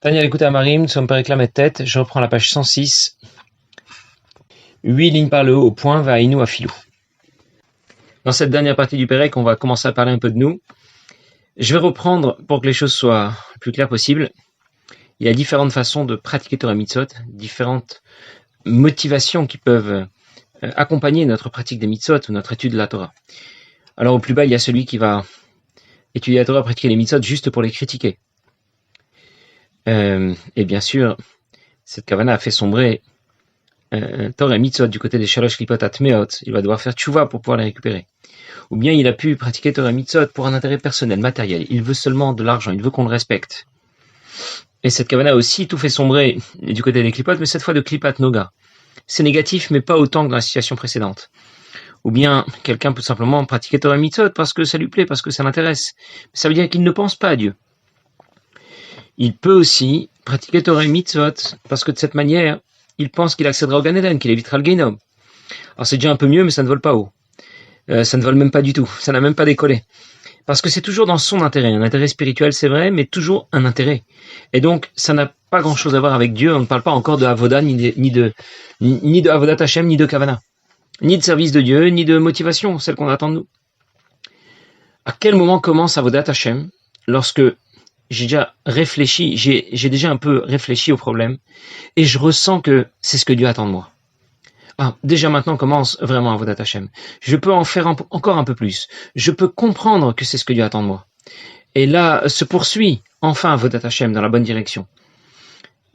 Daniel, écoute Amarim, nous sommes par réclamer tête. Je reprends la page 106. 8 lignes par le haut au point, va Aïnou à Filou. Dans cette dernière partie du Pérec, on va commencer à parler un peu de nous. Je vais reprendre pour que les choses soient le plus claires possible. Il y a différentes façons de pratiquer Torah Mitzvot, différentes motivations qui peuvent accompagner notre pratique des Mitzvot ou notre étude de la Torah. Alors au plus bas, il y a celui qui va étudier la Torah, pratiquer les Mitzvot juste pour les critiquer. Et bien sûr, cette kavana a fait sombrer Torah et Mitzvot du côté des Shalosh Klipot Atmeot. Il va devoir faire tchouva pour pouvoir les récupérer. Ou bien il a pu pratiquer Torah et Mitzvot pour un intérêt personnel, matériel. Il veut seulement de l'argent, il veut qu'on le respecte. Et cette kavana a aussi tout fait sombrer du côté des Klipot, mais cette fois de Klipat Noga. C'est négatif, mais pas autant que dans la situation précédente. Ou bien quelqu'un peut simplement pratiquer Torah et Mitzvot parce que ça lui plaît, parce que ça l'intéresse. Ça veut dire qu'il ne pense pas à Dieu. Il peut aussi pratiquer Torah et Mitzvot parce que de cette manière, il pense qu'il accédera au Gan Eden, qu'il évitera le Gehinom. Alors c'est déjà un peu mieux, mais ça ne vole pas haut. Ça ne vole même pas du tout. Ça n'a même pas décollé. Parce que c'est toujours dans son intérêt. Un intérêt spirituel, c'est vrai, mais toujours un intérêt. Et donc, ça n'a pas grand-chose à voir avec Dieu. On ne parle pas encore de Avoda, ni de Avodat Hashem, ni de Kavana. Ni de service de Dieu, ni de motivation, celle qu'on attend de nous. À quel moment commence Avodat Hashem? Lorsque j'ai déjà réfléchi, j'ai déjà un peu réfléchi au problème, et je ressens que c'est ce que Dieu attend de moi. Déjà maintenant commence vraiment Avodat Hashem. Je peux en faire encore un peu plus. Je peux comprendre que c'est ce que Dieu attend de moi. Et là se poursuit enfin Avodat Hashem dans la bonne direction.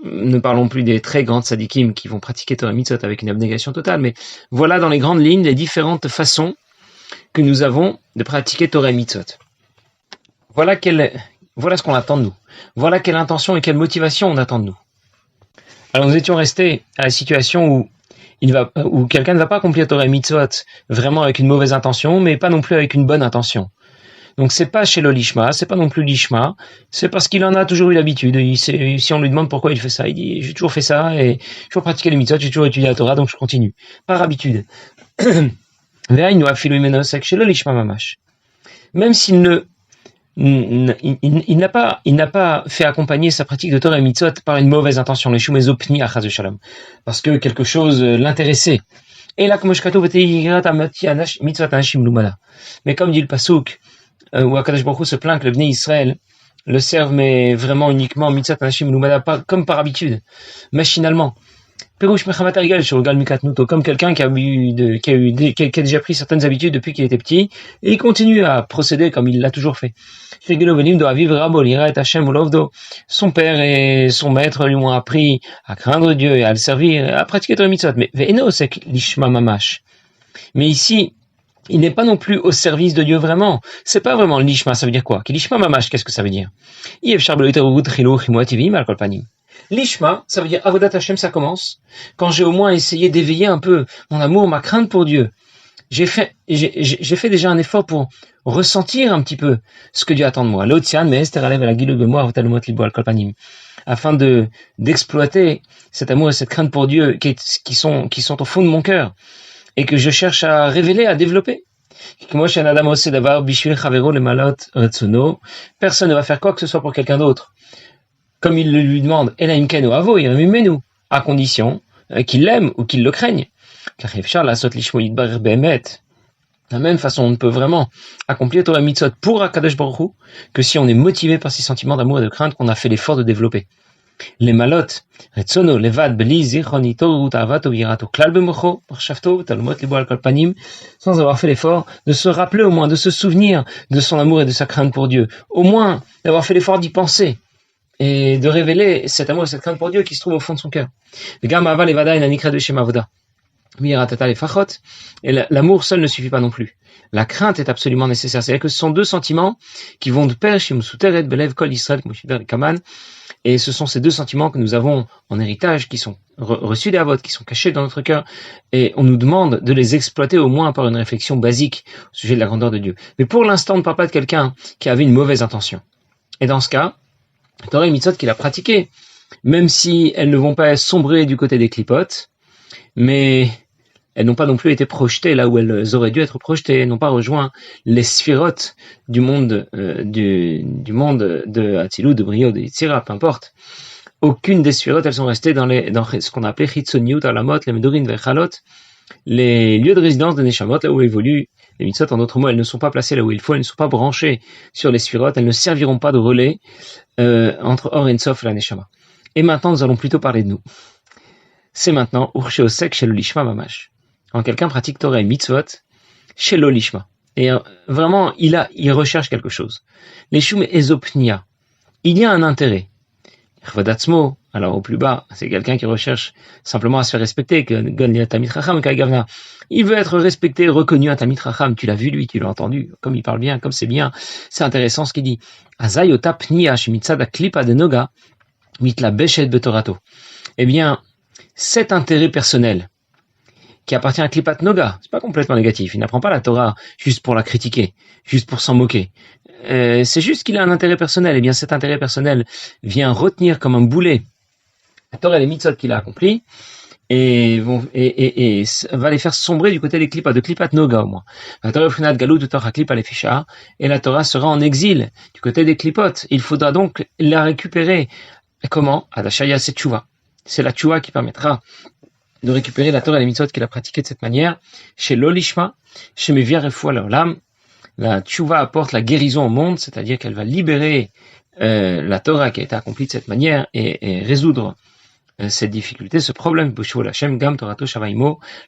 Ne parlons plus des très grandes sadikim qui vont pratiquer Torah Mitzvot avec une abnégation totale, mais voilà dans les grandes lignes les différentes façons que nous avons de pratiquer Torah Mitzvot. Voilà ce qu'on attend de nous. Voilà quelle intention et quelle motivation on attend de nous. Alors nous étions restés à la situation où quelqu'un ne va pas accomplir Torah et Mitzvot vraiment avec une mauvaise intention, mais pas non plus avec une bonne intention. Donc c'est pas chez l'Olishma, c'est pas non plus l'Ishma, c'est parce qu'il en a toujours eu l'habitude. Si on lui demande pourquoi il fait ça, il dit j'ai toujours fait ça et j'ai toujours pratiqué les Mitzvot, j'ai toujours étudié la Torah, donc je continue. Par habitude. Même s'il il n'a pas fait accompagner sa pratique de Torah et Mitzvot par une mauvaise intention, les shumezopni achaz de shalom, parce que quelque chose l'intéressait. Et là, mais comme dit le pasuk, où Akadosh Baruch Hu se plaint que le Bnei Israël le serve, mais vraiment uniquement mitzvot anashim lumada, comme par habitude, machinalement. Perouche mechamat arigal sur le gal mikatnuto, comme quelqu'un qui a déjà pris certaines habitudes depuis qu'il était petit, et il continue à procéder comme il l'a toujours fait. Son père et son maître lui ont appris à craindre Dieu et à le servir, à pratiquer Torah mitzvot. Mais ve'eno sek lishma mamash. Mais ici, il n'est pas non plus au service de Dieu vraiment. C'est pas vraiment l'ishma, ça veut dire quoi? L'ishma mamash, qu'est-ce que ça veut dire? L'ishma, ça veut dire Avodat Hashem, ça commence quand j'ai au moins essayé d'éveiller un peu mon amour, ma crainte pour Dieu. J'ai fait déjà un effort pour ressentir un petit peu ce que Dieu attend de moi. Afin d'exploiter cet amour et cette crainte pour Dieu qui sont au fond de mon cœur et que je cherche à révéler, à développer. Personne ne va faire quoi que ce soit pour quelqu'un d'autre comme il le lui demande, à condition qu'il l'aime ou qu'il le craigne. De la même façon, on ne peut vraiment accomplir Torah Mitzvot pour Akadosh Baruch Hu que si on est motivé par ces sentiments d'amour et de crainte qu'on a fait l'effort de développer. Les malot, retsono, levad, beli, zichoni, torut, avato, virato, klal bemocho, parshafto, talmot, libo al kolpanim, sans avoir fait l'effort de se rappeler au moins, de se souvenir de son amour et de sa crainte pour Dieu. Au moins, d'avoir fait l'effort d'y penser. Et de révéler cet amour et cette crainte pour Dieu qui se trouve au fond de son cœur. Et l'amour seul ne suffit pas non plus. La crainte est absolument nécessaire. C'est-à-dire que ce sont deux sentiments qui vont de pair, et ce sont ces deux sentiments que nous avons en héritage, qui sont reçus des avots, qui sont cachés dans notre cœur, et on nous demande de les exploiter au moins par une réflexion basique au sujet de la grandeur de Dieu. Mais pour l'instant, on ne parle pas de quelqu'un qui avait une mauvaise intention. Et dans ce cas, Torah et Mitzvot qu'il a pratiqué, même si elles ne vont pas sombrer du côté des clipotes, mais elles n'ont pas non plus été projetées là où elles auraient dû être projetées, elles n'ont pas rejoint les sphirotes du monde du monde de Hatzilut, de Brio, de Yitzira, peu importe. aucune des sphirotes, elles sont restées dans ce qu'on appelait Chitzoniut, Alamot, les Medurin, Vechalot, les lieux de résidence de Neshamot, là où évoluent les mitzvot. En d'autres mots, elles ne sont pas placées là où il faut, elles ne sont pas branchées sur les sphirotes, elles ne serviront pas de relais entre Or et Sof et la Neshama. Et maintenant, nous allons plutôt parler de nous. C'est maintenant Urche Osek chez le Lishma Mamash. Quand quelqu'un pratique Torah et mitzvot, chez le Lishma. Et vraiment, il recherche quelque chose. Les Shum Ezopnia. Il y a un intérêt. Chvadatzmo, alors au plus bas, c'est quelqu'un qui recherche simplement à se faire respecter, il veut être respecté, reconnu à Tamid Chacham. Tu l'as vu lui, tu l'as entendu, comme il parle bien, comme c'est bien, c'est intéressant ce qu'il dit. Azayota pnia shemitzad klipa de noga mitla beshet betorato. Eh bien, cet intérêt personnel qui appartient à Klipat Noga, c'est pas complètement négatif. Il n'apprend pas la Torah juste pour la critiquer, juste pour s'en moquer. C'est juste qu'il a un intérêt personnel. Et bien, cet intérêt personnel vient retenir comme un boulet la Torah et les mitzvot qu'il a accomplis et va les faire sombrer du côté des Klipat, de Klipat Noga au moins. La Torah Frinat Galut de Torah Klipa les Fisha, et la Torah sera en exil du côté des Klipot. Il faudra donc la récupérer. Et comment? Adashaya, c'est Tchouva. C'est la Tchouva qui permettra de récupérer la Torah et les mitzvot qu'il a pratiquées de cette manière. Chez l'Olishma, chez Mevia Refoua l'Olam, la Tchouva apporte la guérison au monde, c'est-à-dire qu'elle va libérer la Torah qui a été accomplie de cette manière et résoudre cette difficulté, ce problème.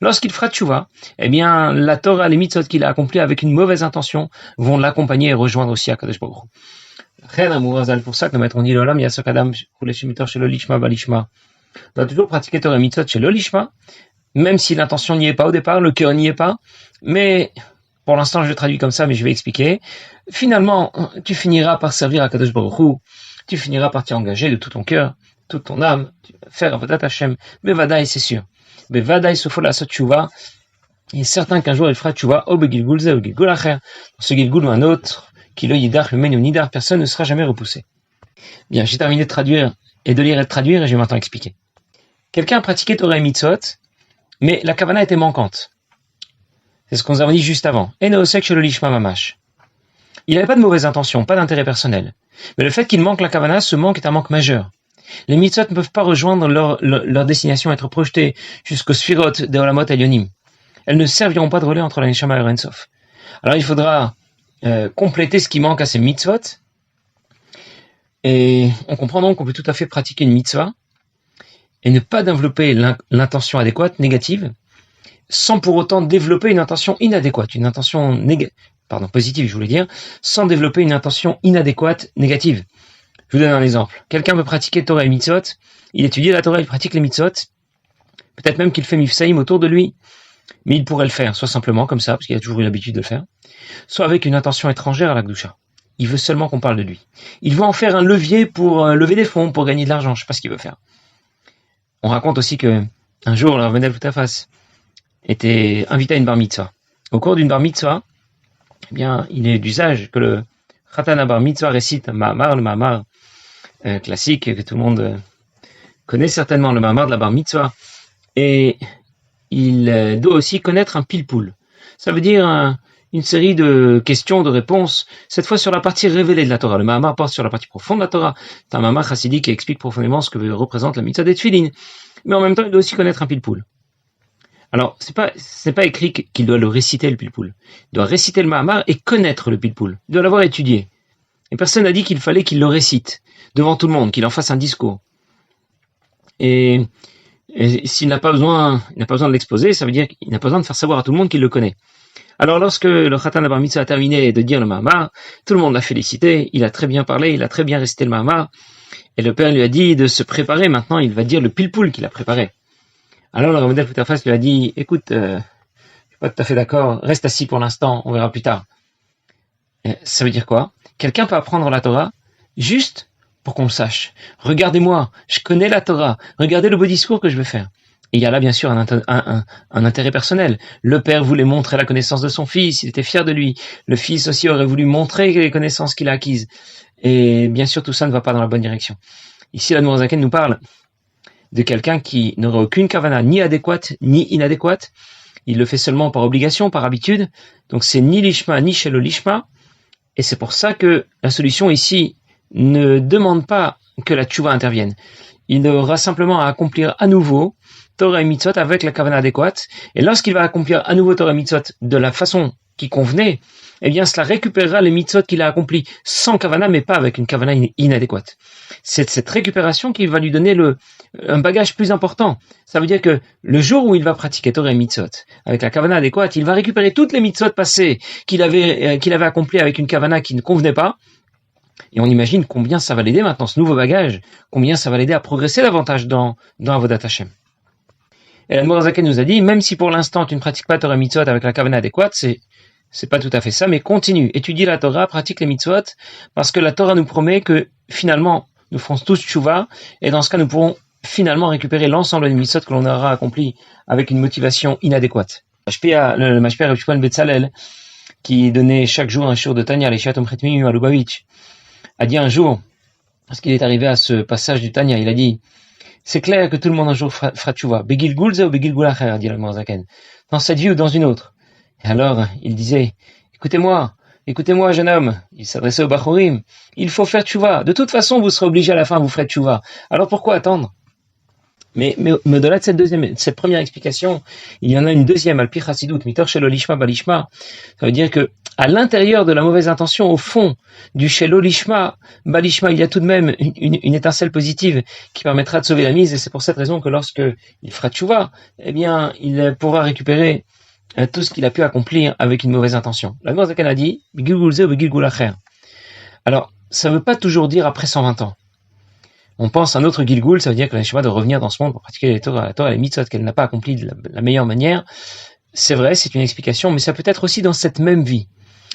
Lorsqu'il fera Tchouva, eh bien la Torah et les mitzvot qu'il a accomplis avec une mauvaise intention vont l'accompagner et rejoindre aussi Akadosh Baruch Hu. C'est pour ça que le maître dit l'Olam Yasokadam chez l'Olishma Balishma. On doit toujours pratiquer Torah et mitzvot chez l'Olishma, même si l'intention n'y est pas au départ, le cœur n'y est pas, mais pour l'instant je le traduis comme ça, mais je vais expliquer. Finalement, tu finiras par servir à Kadosh Baruch Hu, tu finiras par t'y engager de tout ton cœur, toute ton âme, tu vas faire Avodat Hashem, Bevadaï c'est sûr. Bevadaï sofo la Tchouva, il est certain qu'un jour il fera Tchouva, au Begilgul Ze, au Gilgul Acher, dans ce Gilgul ou un autre, qui le Yidach, le Menu Nidar, personne ne sera jamais repoussé. Bien, j'ai terminé de traduire et de lire et de traduire, et je vais maintenant expliquer. Quelqu'un a pratiqué Torah et Mitzvot, mais la Kavana était manquante. C'est ce qu'on nous a dit juste avant. Enoosek chez le Lishma Mamash. Il n'avait pas de mauvaise intention, pas d'intérêt personnel. Mais le fait qu'il manque la Kavana, ce manque est un manque majeur. Les Mitzvot ne peuvent pas rejoindre leur destination, être projetées jusqu'au Sphirot de Olamot Elyonim. Elles ne serviront pas de relais entre la Neshama et Rensof. Alors il faudra compléter ce qui manque à ces Mitzvot. Et on comprend donc qu'on peut tout à fait pratiquer une mitzvah et ne pas développer l'intention adéquate, négative, sans pour autant développer une intention inadéquate, une intention positive, je voulais dire, sans développer une intention inadéquate, négative. Je vous donne un exemple. Quelqu'un veut pratiquer Torah et mitzvot, il étudie la Torah, il pratique les mitzvot, peut-être même qu'il fait mifsaïm autour de lui, mais il pourrait le faire, soit simplement comme ça, parce qu'il a toujours eu l'habitude de le faire, soit avec une intention étrangère à la Gdusha. Il veut seulement qu'on parle de lui. Il veut en faire un levier pour lever des fonds, pour gagner de l'argent. Je sais pas ce qu'il veut faire. On raconte aussi que un jour, le Rav Mendel Futafas était invité à une bar mitzvah. Au cours d'une bar mitzvah, eh bien, il est d'usage que le Khatan bar mitzvah récite le Mahamar classique que tout le monde connaît certainement, le Mahamar de la bar mitzvah. Et il doit aussi connaître un pilpoul. Ça veut dire une série de questions, de réponses, cette fois sur la partie révélée de la Torah. Le Mahamar porte sur la partie profonde de la Torah. C'est un Mahamar chassidique qui explique profondément ce que représente la mitzvah des tefilin. Mais en même temps, il doit aussi connaître un pilpoul. Alors, c'est pas écrit qu'il doit le réciter, le pilpoul. Il doit réciter le Mahamar et connaître le pilpoul. Il doit l'avoir étudié. Et personne n'a dit qu'il fallait qu'il le récite devant tout le monde, qu'il en fasse un discours. Et s'il n'a pas besoin de l'exposer, ça veut dire qu'il n'a pas besoin de faire savoir à tout le monde qu'il le connaît. Alors lorsque le Khatan Bar Mitzvah a terminé de dire le Mahamar, tout le monde l'a félicité, il a très bien parlé, il a très bien récité le Mahamar, et le père lui a dit de se préparer, maintenant il va dire le pilpoul qu'il a préparé. Alors le Rav Mendel Futafas lui a dit, écoute, je suis pas tout à fait d'accord, reste assis pour l'instant, on verra plus tard. Ça veut dire quoi? Quelqu'un peut apprendre la Torah juste pour qu'on le sache. Regardez-moi, je connais la Torah, regardez le beau discours que je vais faire. Et il y a là bien sûr un intérêt personnel. Le père voulait montrer la connaissance de son fils, il était fier de lui. Le fils aussi aurait voulu montrer les connaissances qu'il a acquises. Et bien sûr tout ça ne va pas dans la bonne direction. Ici la Nourazaken nous parle de quelqu'un qui n'aurait aucune kavana, ni adéquate, ni inadéquate. Il le fait seulement par obligation, par habitude. Donc c'est ni lishma, ni shelo lishma. Et c'est pour ça que la solution ici ne demande pas que la tchouva intervienne. Il aura simplement à accomplir à nouveau Torah et Mitzvot avec la kavana adéquate. Et lorsqu'il va accomplir à nouveau Torah et Mitzvot de la façon qui convenait, eh bien, cela récupérera les mitzvot qu'il a accomplis sans kavana, mais pas avec une kavana inadéquate. C'est cette récupération qui va lui donner un bagage plus important. Ça veut dire que le jour où il va pratiquer Torah et mitzvot avec la kavana adéquate, il va récupérer toutes les mitzvot passées qu'il avait accomplies avec une kavana qui ne convenait pas. Et on imagine combien ça va l'aider maintenant, ce nouveau bagage, combien ça va l'aider à progresser davantage dans Avodat Hashem. Et l'Admor Zaken nous a dit, même si pour l'instant tu ne pratiques pas Torah et mitzvot avec la kavana adéquate, c'est pas tout à fait ça, mais continue, étudie la Torah, pratique les mitzvot, parce que la Torah nous promet que finalement, nous ferons tous tchouva, et dans ce cas, nous pourrons finalement récupérer l'ensemble des mitzvot que l'on aura accomplis avec une motivation inadéquate. Le Mashper Rav Shimon Betzalel, qui donnait chaque jour un shiur de Tanya, les Shatom Chetmim à Lubavitch, a dit un jour, parce qu'il est arrivé à ce passage du Tanya, il a dit, c'est clair que tout le monde un jour fera tchouva, Begil Gulze ou Begil Gulacher, a dit l'Admor Zaken, dans cette vie ou dans une autre. Et alors, il disait, écoutez-moi, jeune homme, il s'adressait au Bachorim, il faut faire tchouva. De toute façon, vous serez obligé à la fin, vous ferez tchouva. Alors pourquoi attendre? Mais au-delà de cette première explication, il y en a une deuxième, Al-Pi Chassidut, Mitor Shelo Lishma Balishma. Ça veut dire que, à l'intérieur de la mauvaise intention, au fond du Shelo Lishma Balishma, il y a tout de même une étincelle positive qui permettra de sauver la mise, et c'est pour cette raison que lorsque il fera tchouva, eh bien, il pourra récupérer tout ce qu'il a pu accomplir avec une mauvaise intention. La Gemara Zaken a dit, alors, ça ne veut pas toujours dire après 120 ans. On pense à un autre Gilgul, ça veut dire que la Neshama doit revenir dans ce monde pour pratiquer la Torah et les mitzvot qu'elle n'a pas accompli de la meilleure manière. C'est vrai, c'est une explication, mais ça peut être aussi dans cette même vie.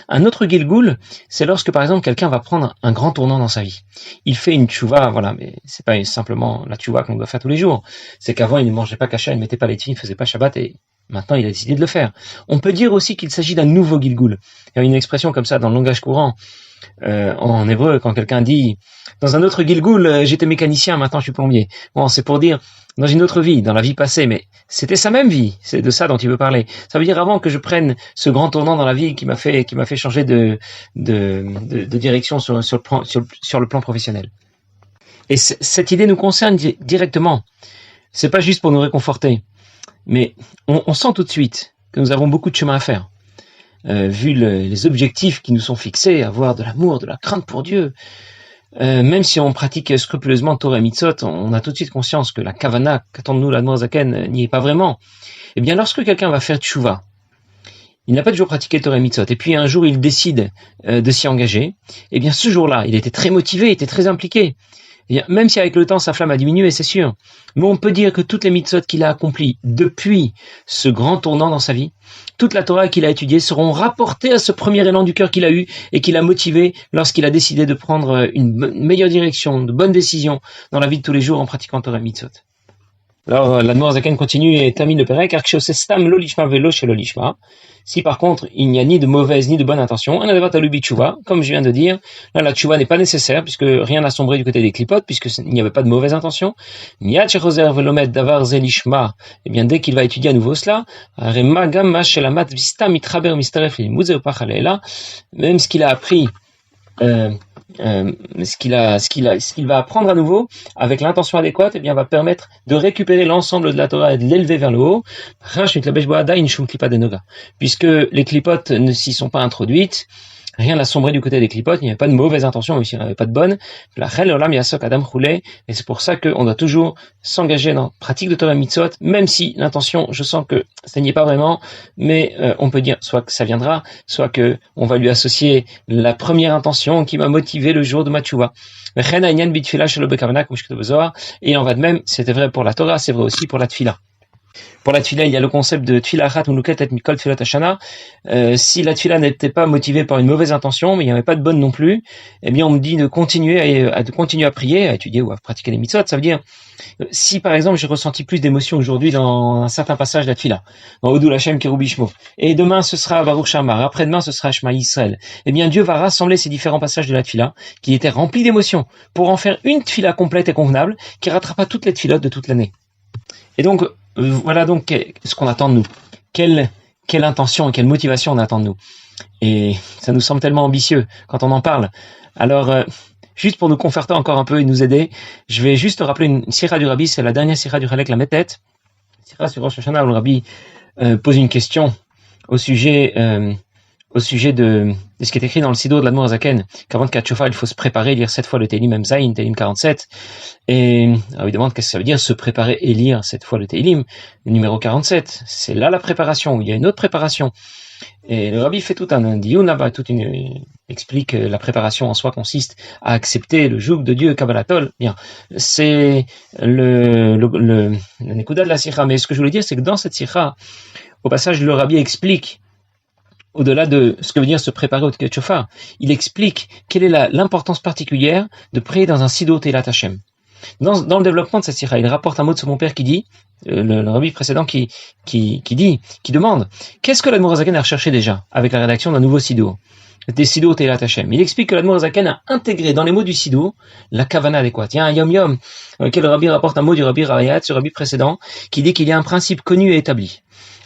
Un autre Gilgul, c'est lorsque par exemple quelqu'un va prendre un grand tournant dans sa vie. Il fait une tchouva, voilà, mais c'est pas simplement la tchouva qu'on doit faire tous les jours. C'est qu'avant il ne mangeait pas kasha, il ne mettait pas les tefilin, il ne faisait pas Shabbat et maintenant il a décidé de le faire. On peut dire aussi qu'il s'agit d'un nouveau Gilgul. Il y a une expression comme ça dans le langage courant. En hébreu, quand quelqu'un dit dans un autre Gilgul, j'étais mécanicien, maintenant je suis plombier. Bon, c'est pour dire dans une autre vie, dans la vie passée, mais c'était sa même vie. C'est de ça dont il veut parler. Ça veut dire avant que je prenne ce grand tournant dans la vie qui m'a fait changer de direction sur le plan professionnel. Et cette idée nous concerne directement. C'est pas juste pour nous réconforter, mais on sent tout de suite que nous avons beaucoup de chemin à faire. Vu les objectifs qui nous sont fixés, avoir de l'amour, de la crainte pour Dieu, même si on pratique scrupuleusement Torah et Mitzvot, on a tout de suite conscience que la Kavana, qu'attend-nous l'Admor Zaken, n'y est pas vraiment. Eh bien, lorsque quelqu'un va faire tchouva, il n'a pas toujours pratiqué Torah et Mitzvot, et puis un jour il décide de s'y engager, eh bien ce jour-là, il était très motivé, il était très impliqué. Eh bien, même si avec le temps sa flamme a diminué, c'est sûr, mais on peut dire que toutes les mitzvot qu'il a accomplies depuis ce grand tournant dans sa vie, toute la Torah qu'il a étudiée seront rapportées à ce premier élan du cœur qu'il a eu et qu'il a motivé lorsqu'il a décidé de prendre une meilleure direction, de bonnes décisions dans la vie de tous les jours en pratiquant Torah et mitzvot. Alors, l'Admor Zaken continue et termine le Perek, Arksheosestam lo lishma velo shelo lishma. Si par contre, il n'y a ni de mauvaise ni de bonne intention, un adavat alubi tchouva, comme je viens de dire, là, la tchouva n'est pas nécessaire, puisque rien n'a sombré du côté des clipotes, puisqu'il n'y avait pas de mauvaise intention. Miyad shechoser velomet davar ze lishma, eh bien, dès qu'il va étudier à nouveau cela, arema gamma shelamat vista mitraber misteref limud ze upachalela, même ce qu'il a appris, ce qu'il va apprendre à nouveau avec l'intention adéquate, eh bien, va permettre de récupérer l'ensemble de la Torah et de l'élever vers le haut, puisque les clipotes ne s'y sont pas introduites. Rien n'a sombré du côté des clipotes, il n'y avait pas de mauvaise intention, même s'il n'y avait pas de bonne. Et c'est pour ça qu'on doit toujours s'engager dans la pratique de Torah Mitzvot, même si l'intention, je sens que ça n'y est pas vraiment, mais on peut dire soit que ça viendra, soit que on va lui associer la première intention qui m'a motivé le jour de ma tchouva. Et il en va de même, c'était vrai pour la Torah, c'est vrai aussi pour la tfila. Pour la tfila, il y a le concept de tfila achat unuket et mikol tfilat hashana. Si la tfila n'était pas motivée par une mauvaise intention, mais il n'y avait pas de bonne non plus, eh bien on me dit de continuer à prier, à étudier ou à pratiquer les mitzvot. Ça veut dire, si par exemple j'ai ressenti plus d'émotion aujourd'hui dans un certain passage de la tfila, dans Odul Hashem Kerubishmo, et demain ce sera Baruch Shamar, après-demain ce sera Shema Yisrael, eh bien Dieu va rassembler ces différents passages de la tfila qui étaient remplis d'émotions pour en faire une tfila complète et convenable qui rattrapera toutes les tfilotes de toute l'année. Et donc, voilà donc ce qu'on attend de nous. Quelle intention et quelle motivation on attend de nous. Et ça nous semble tellement ambitieux quand on en parle. Alors, juste pour nous conforter encore un peu et nous aider, je vais juste rappeler une sira du Rabbi, c'est la dernière sira du Chalek la Metet, sira sur Rosh Hashanah où le Rabbi pose une question au sujet de ce qui est écrit dans le Sido de l'Admor Zaken, qu'avant de Kriyat Shofar, il faut se préparer, lire 7 fois le Tehillim Mem Zayin, Tehillim 47, et alors il demande qu'est-ce que ça veut dire, se préparer et lire 7 fois le Tehillim, le numéro 47, c'est là la préparation, il y a une autre préparation. Et le Rabbi fait tout un diyun là-bas, explique que la préparation en soi consiste à accepter le joug de Dieu, Kabbalatol. Bien, c'est le Nekuda de la Sikha. Mais ce que je voulais dire, c'est que dans cette Sikha, au passage, le Rabbi explique, au-delà de ce que veut dire se préparer au Kriyat Shofar, il explique quelle est l'importance particulière de prier dans un Sido Teilat Hashem. Dans le développement de cette Sikha, il rapporte un mot de son père qui dit, le Rabbi précédent qui demande, qu'est-ce que l'Admor Zaken a recherché déjà avec la rédaction d'un nouveau Sido, des Sido Teilat Hashem. Il explique que l'Admor Zaken a intégré dans les mots du Sido la kavana adéquate. Il y a un Yom Yom, auquel le Rabbi rapporte un mot du Rabbi Rayat, ce Rabbi précédent, qui dit qu'il y a un principe connu et établi.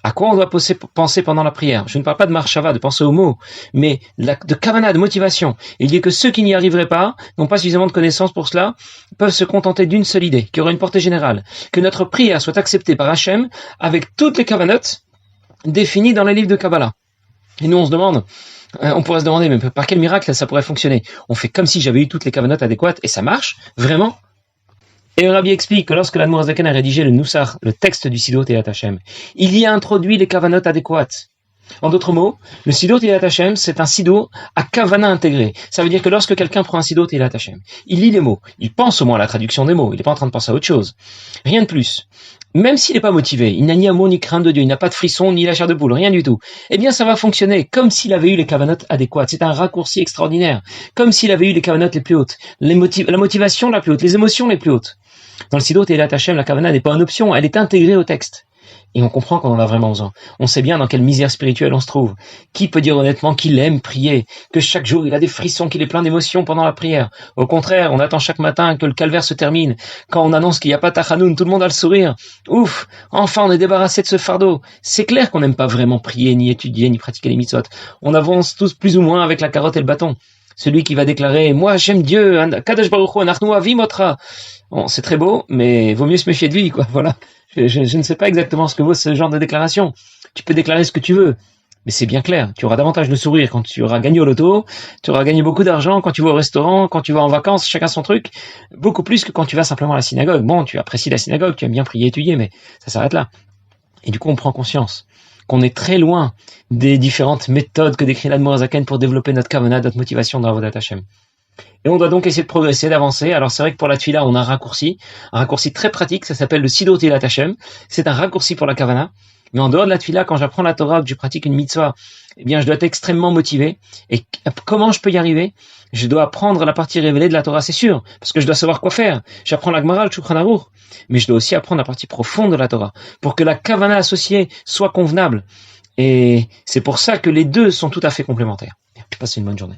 À quoi on doit penser pendant la prière? Je ne parle pas de marshava, de penser aux mots, mais de kavana, de motivation. Il dit que ceux qui n'y arriveraient pas, n'ont pas suffisamment de connaissances pour cela, peuvent se contenter d'une seule idée, qui aura une portée générale. Que notre prière soit acceptée par Hachem, avec toutes les kavanotes définies dans les livres de Kabbalah. Et nous, on se demande, on pourrait se demander, mais par quel miracle ça pourrait fonctionner? On fait comme si j'avais eu toutes les kavanotes adéquates, et ça marche? Vraiment? Et le Rabbi explique que lorsque l'Admor Zaken a rédigé le Nusach, le texte du Sido Teilat Hashem, il y a introduit les kavanotes adéquates. En d'autres mots, le Sido Teilat Hashem, c'est un Sido à kavana intégré. Ça veut dire que lorsque quelqu'un prend un Sido Teilat Hashem, il lit les mots, il pense au moins à la traduction des mots, il n'est pas en train de penser à autre chose. Rien de plus. Même s'il n'est pas motivé, il n'a ni amour ni crainte de Dieu, il n'a pas de frisson ni la chair de poule, rien du tout. Eh bien, ça va fonctionner comme s'il avait eu les kavanotes adéquates. C'est un raccourci extraordinaire. Comme s'il avait eu les kavanotes les plus hautes, la motivation la plus haute, les émotions les plus hautes. Dans le Sido Teilat Hashem, la kavana n'est pas une option, elle est intégrée au texte. Et on comprend qu'on en a vraiment besoin. On sait bien dans quelle misère spirituelle on se trouve. Qui peut dire honnêtement qu'il aime prier, que chaque jour il a des frissons, qu'il est plein d'émotions pendant la prière? Au contraire, on attend chaque matin que le calvaire se termine. Quand on annonce qu'il n'y a pas Tachanoun, tout le monde a le sourire. Ouf, enfin on est débarrassé de ce fardeau. C'est clair qu'on n'aime pas vraiment prier, ni étudier, ni pratiquer les mitzvot. On avance tous plus ou moins avec la carotte et le bâton. Celui qui va déclarer « Moi j'aime Dieu, Kadosh Baruch Hu, Anachnu Avim Otra ». Bon, c'est très beau, mais vaut mieux se méfier de lui, quoi. Voilà. Je ne sais pas exactement ce que vaut ce genre de déclaration. Tu peux déclarer ce que tu veux, mais c'est bien clair. Tu auras davantage de sourire quand tu auras gagné au loto, tu auras gagné beaucoup d'argent quand tu vas au restaurant, quand tu vas en vacances, chacun son truc, beaucoup plus que quand tu vas simplement à la synagogue. Bon, tu apprécies la synagogue, tu aimes bien prier, étudier, mais ça s'arrête là. Et du coup, on prend conscience qu'on est très loin des différentes méthodes que décrit l'Admor Zaken pour développer notre kavana, notre motivation dans Avodat Hashem. Et on doit donc essayer de progresser, d'avancer. Alors c'est vrai que pour la tefila, on a un raccourci très pratique, ça s'appelle le Sido Teilat Hashem. C'est un raccourci pour la kavana. Mais en dehors de la tefila, quand j'apprends la Torah, que je pratique une mitzvah, eh bien je dois être extrêmement motivé. Et comment je peux y arriver? Je dois apprendre la partie révélée de la Torah, c'est sûr, parce que je dois savoir quoi faire. J'apprends la Gemara, le Shulchan Aruch, mais je dois aussi apprendre la partie profonde de la Torah, pour que la kavana associée soit convenable. Et c'est pour ça que les deux sont tout à fait complémentaires. Passez une bonne journée.